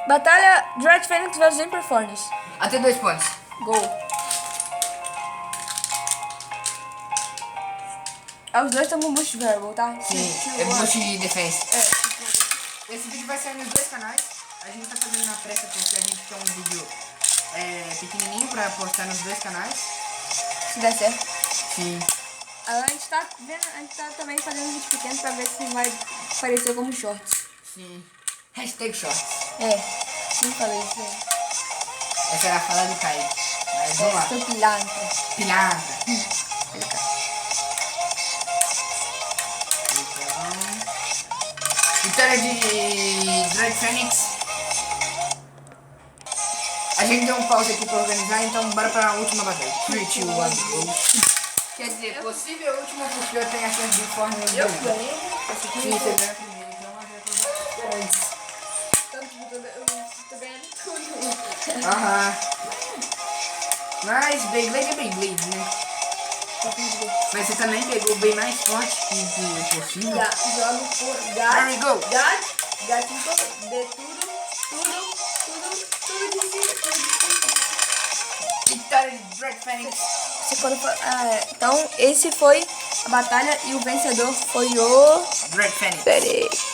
Batalha Dread Fênix vs Emperor Furnace. Até 2 pontos. Gol. Os dois estão com boost variable, tá? Sim, é boost de defense. É. Esse vídeo vai sair nos 2 canais. A gente tá fazendo na pressa porque a gente quer um vídeo pequenininho pra postar nos 2 canais. Se der certo. Sim. A gente tá também fazendo um vídeo pequeno pra ver se vai aparecer como shorts. Sim. Hashtag shorts. Não falei isso aí. Essa era a fala do Kaique. Mas vamos lá. Sou pilantra. Pilantra. Então, vitória de Dread Fênix. A gente deu um pause aqui pra organizar, então bora pra última batalha. 3, 2, 1, go. Quer dizer, possível última porque eu tenho a chance de forma de eu ganhei. Sim, você ganhou primeiro, então eu Tô ganhando tudo. Aham. Mas Beyblade é Beyblade, né? Mas você também pegou bem mais forte que o possível. Jogo por There we go. gatinho de tudo de cima. Vitória de Dread Fênix. Então, esse foi a batalha e o vencedor foi o Dread Fênix. Fênix.